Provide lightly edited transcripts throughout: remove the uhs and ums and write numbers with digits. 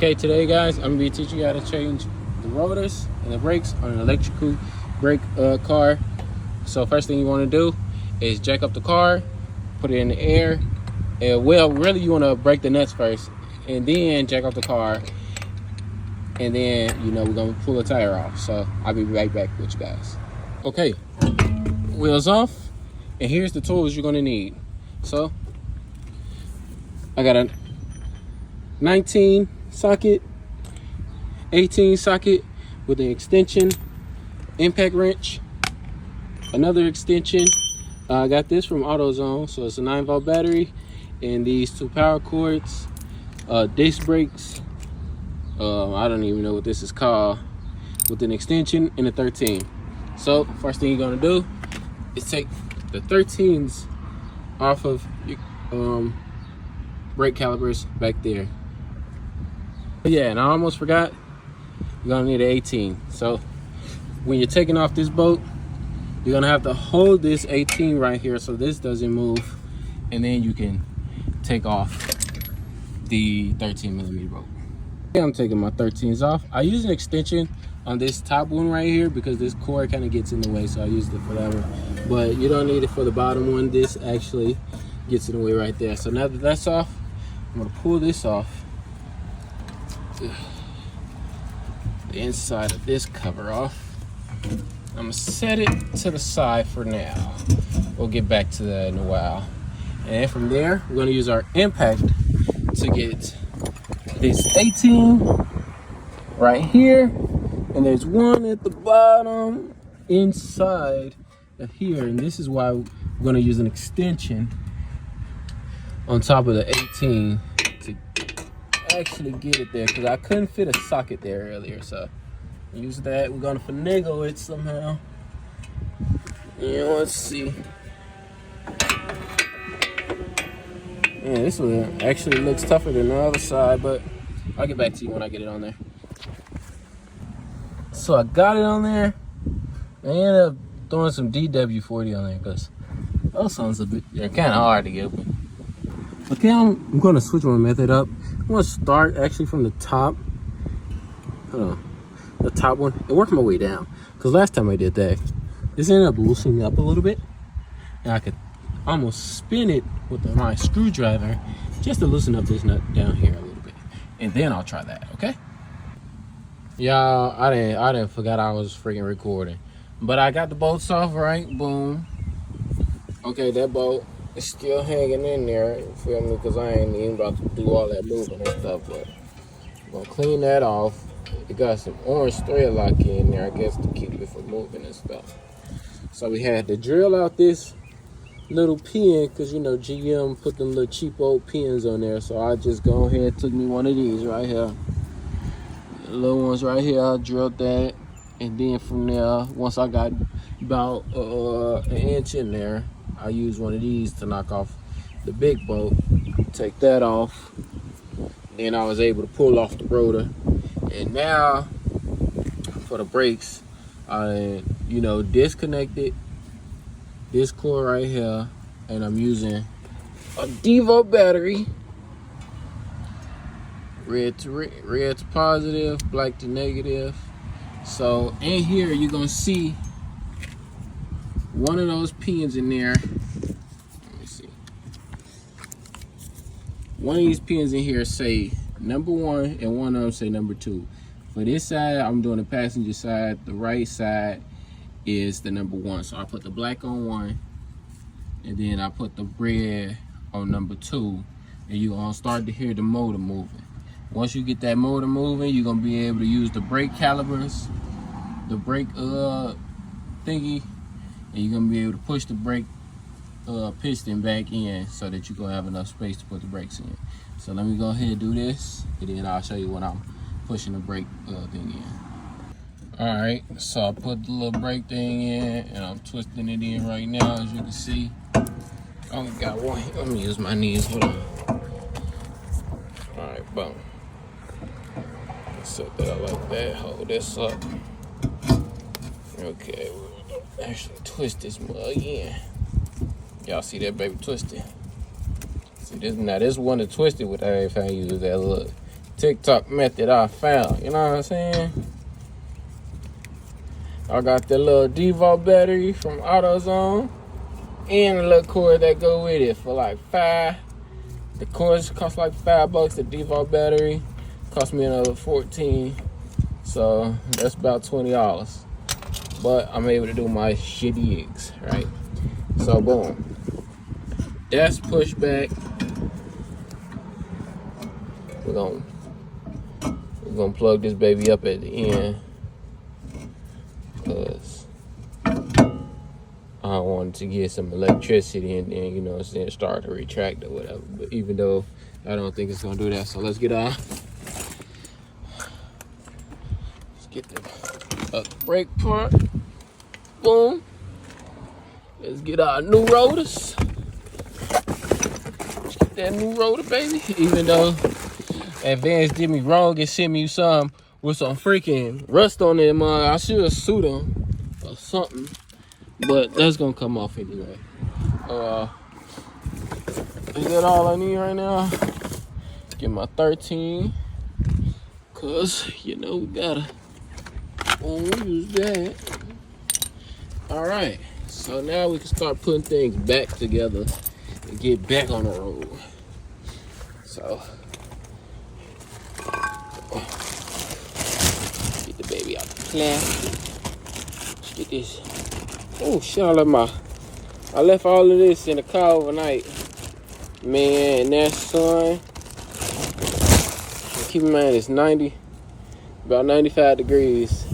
Okay, today guys, I'm gonna be teaching you how to change the rotors and the brakes on an electrical brake car. So first thing you want to do is jack up the car, put it in the air, and well, really you want to break the nuts first, and then jack up the car, and then we're gonna pull the tire off. So I'll be right back with you guys. Okay, wheels off, and here's the tools you're gonna need. So I got a 19 socket, 18 socket with an extension, impact wrench, another extension. I got this from AutoZone, so it's a 9-volt battery, and these 2 power cords, disc brakes. I don't even know what this is called, with an extension and a 13. So first thing you're gonna do is take the 13s off of your brake calipers back there. Yeah, and I almost forgot, you're gonna need an 18. So when you're taking off this bolt, you're gonna have to hold this 18 right here so this doesn't move, and then you can take off the 13mm bolt. Okay, I'm taking my 13s off. I use an extension on this top one right here because this cord kind of gets in the way, so I used it for that one. But you don't need it for the bottom one. This actually gets in the way right there. So now that that's off, I'm gonna pull this off. The inside of this cover off. I'm gonna set it to the side for now. We'll get back to that in a while. And from there, we're gonna use our impact to get this 18 right here, and there's one at the bottom inside of here, and this is why we're gonna use an extension on top of the 18 to actually get it there, because I couldn't fit a socket there earlier, so use that. We're gonna finagle it somehow. Yeah, let's see. Yeah, this one actually looks tougher than the other side, but I'll get back to you when I get it on there. So I got it on there. I ended up throwing some DW40 on there because those ones they're kind of hard to get open. Okay, I'm going to switch my method up. I'm going to start actually from the top. The top one, and work my way down. Because last time I did that, this ended up loosening up a little bit. And I could almost spin it with my screwdriver just to loosen up this nut down here a little bit. And then I'll try that, okay? Y'all, I didn't forgot I was freaking recording. But I got the bolts off, right? Boom. Okay, that bolt is still hanging in there, you feel me? Because I ain't even about to do all that moving and stuff, but I'm gonna clean that off. It got some orange thread lock in there, I guess, to keep it from moving and stuff. So we had to drill out this little pin, because GM put them little cheap old pins on there. So I just go ahead and took me one of these right here. The little ones right here, I drilled that. And then from there, once I got about an inch in there, I used one of these to knock off the big bolt, take that off. Then I was able to pull off the rotor. And now for the brakes, I disconnected this cord right here, and I'm using a Devo battery. Red to positive, black to negative. So in here you're gonna see one of those pins in there. Let me see. One of these pins in here say number 1, and one of them say number 2. For this side, I'm doing the passenger side. The right side is the number 1. So I put the black on 1, and then I put the red on number 2, and you're gonna start to hear the motor moving. Once you get that motor moving, you're gonna be able to use the brake calipers, the brake thingy, and you're gonna be able to push the brake piston back in so that you're gonna have enough space to put the brakes in. So let me go ahead and do this, and then I'll show you when I'm pushing the brake thing in. All right, so I put the little brake thing in, and I'm twisting it in right now, as you can see. I only got one. Let me use my knees. Hold on. All right, boom. Set that up like that. Hold this up. Okay, we'll actually twist this mug in. Y'all see that baby twisted? See this? Now this one is twisted without if I use that little TikTok method I found. You know what I'm saying? I got the little Devo battery from AutoZone and a little cord that go with it for like $5. The cords cost like $5. The Devo battery cost me another $14. So that's about $20. But I'm able to do my shitty eggs, right? So boom. That's pushed back. We're gonna plug this baby up at the end because I wanted to get some electricity and then, you know what I'm saying, start to retract or whatever. But even though I don't think it's gonna do that, so let's get let's get the brake part. Boom. Let's get our new rotors. Let's get that new rotor, baby. Even though Advance did me wrong and sent me some with some freaking rust on it, man. I should have sued them or something. But that's gonna come off anyway. Is that all I need right now? Get my 13. Cause you know we gotta use that. Alright, so now we can start putting things back together and get back on the road. So get the baby out the plastic. Let's get this. Oh shit, I left all of this in the car overnight. Man, and that sun. Keep in mind it's about 95 degrees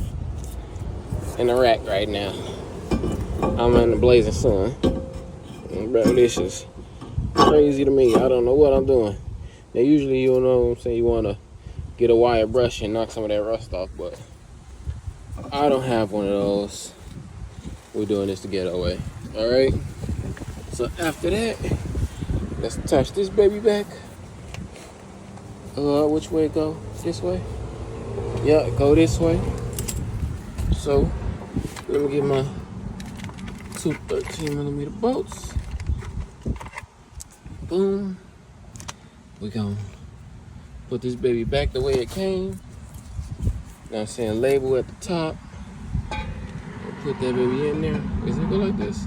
in the rack right now. I'm in the blazing sun. And bro, this is crazy to me. I don't know what I'm doing. Now usually, you know what I'm saying, you want to get a wire brush and knock some of that rust off, but I don't have one of those. We're doing this to get away. All right. So after that, let's attach this baby back. Which way it go? This way? Yeah, go this way. So let me get my two 13mm bolts. Boom. We gonna put this baby back the way it came. Now I'm saying label at the top. Put that baby in there. Is it go like this?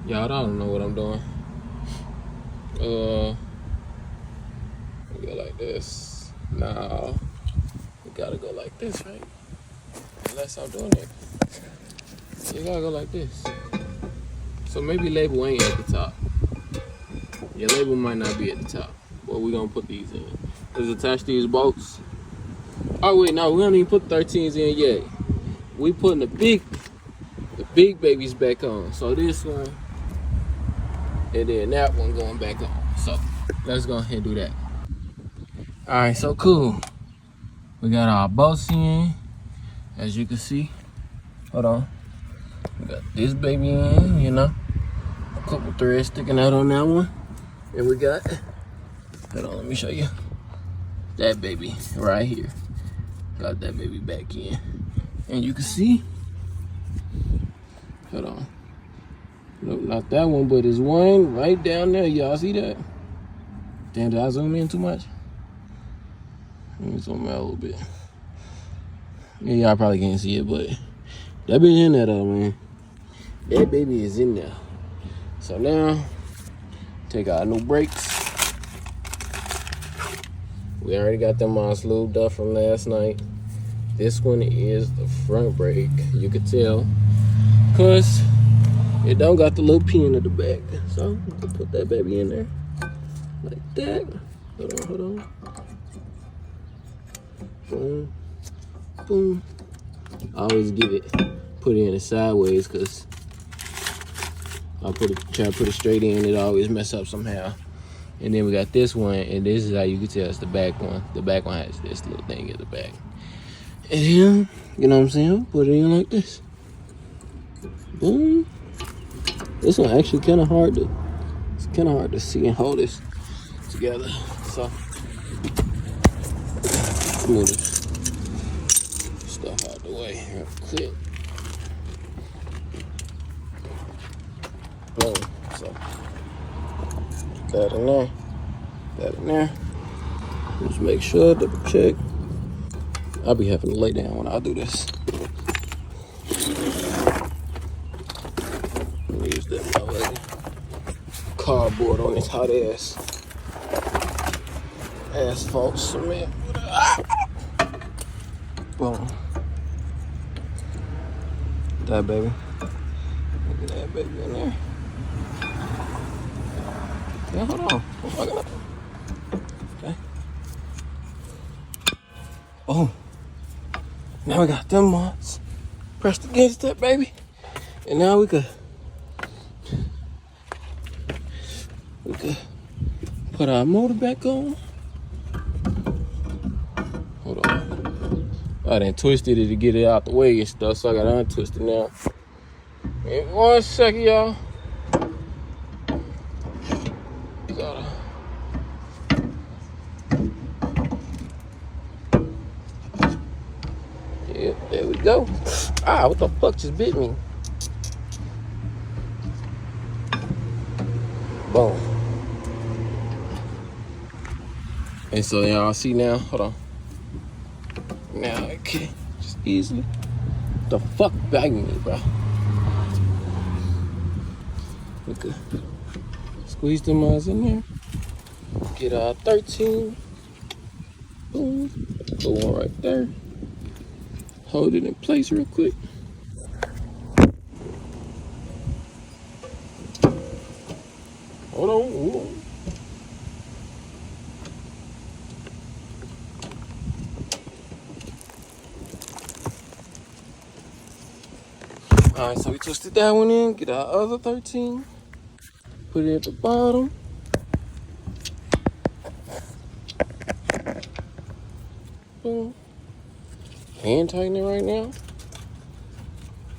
Y'all, I don't know what I'm doing. We go like this. Now we gotta go like this, right? Unless I'm doing it. You gotta go like this. So maybe label ain't at the top. Your label might not be at the top. But we're gonna put these in. Let's attach these bolts. Oh wait, no, we don't even put 13s in yet. We putting the big babies back on. So this one and then that one going back on. So let's go ahead and do that. All right, so cool. We got our bolts in, as you can see. Hold on. We got this baby in, you know. A couple threads sticking out on that one. And we got, hold on, let me show you. That baby right here. Got that baby back in. And you can see, hold on. Nope, not that one, but there's one right down there. Y'all see that? Damn, did I zoom in too much? Let me zoom out a little bit. Yeah, y'all probably can't see it, but that baby in there though, man. That baby is in there. So now, take our new brakes. We already got them on lubed up from last night. This one is the front brake. You could tell, cause it don't got the little pin at the back. So we can put that baby in there like that. Hold on. Boom, boom. I always put it in it sideways, cause try to put it straight in. It always mess up somehow. And then we got this one, and this is how you can tell it's the back one. The back one has this little thing at the back. And then, you know what I'm saying? Put it in like this. Boom. This one actually kind of hard to see and hold this together. So move this stuff out the way real quick. Boom. So that in there. Just Just make sure, double check. I'll be having to lay down when I do this. Use that cardboard on this hot ass asphalt cement. Boom. That baby. Look at that baby in there. Yeah, hold on. I'm fucking up. Okay. Oh. Now we got them mods pressed against that baby. And now we could put our motor back on. Hold on. I done twisted it to get it out the way and stuff, so I gotta untwist it now. In 1 second, y'all. Yeah, there we go. Ah, what the fuck just bit me? Boom. And so y'all see now, hold on. Now, okay, just easily. What the fuck bagging me, bro? We could squeeze them eyes in there. Get our 13. Boom. Put one right there. Hold it in place real quick. Hold on. Hold on. All right, so we twisted that one in, get our other 13, put it at the bottom. Boom. Hand tighten it right now.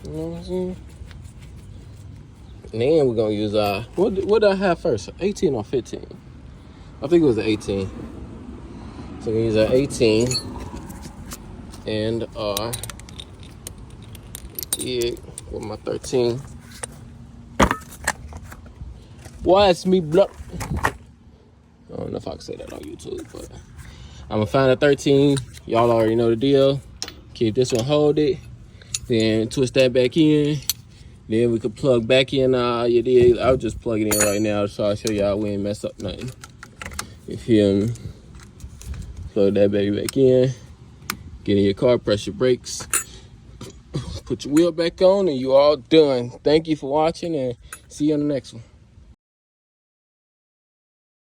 You know what I'm saying? And then we're gonna use our, what did I have first? 18 or 15? I think it was the 18. So we're gonna use our 18 and our jig with my 13. Watch me block. I don't know if I can say that on YouTube, but I'm gonna find a 13. Y'all already know the deal. Keep this one, hold it, then twist that back in. Then we could plug back in your dig. I'll just plug it in right now so I'll show y'all we ain't mess up nothing. You feel me? Plug that baby back in. Get in your car, press your brakes. Put your wheel back on and you all done. Thank you for watching and see you on the next one.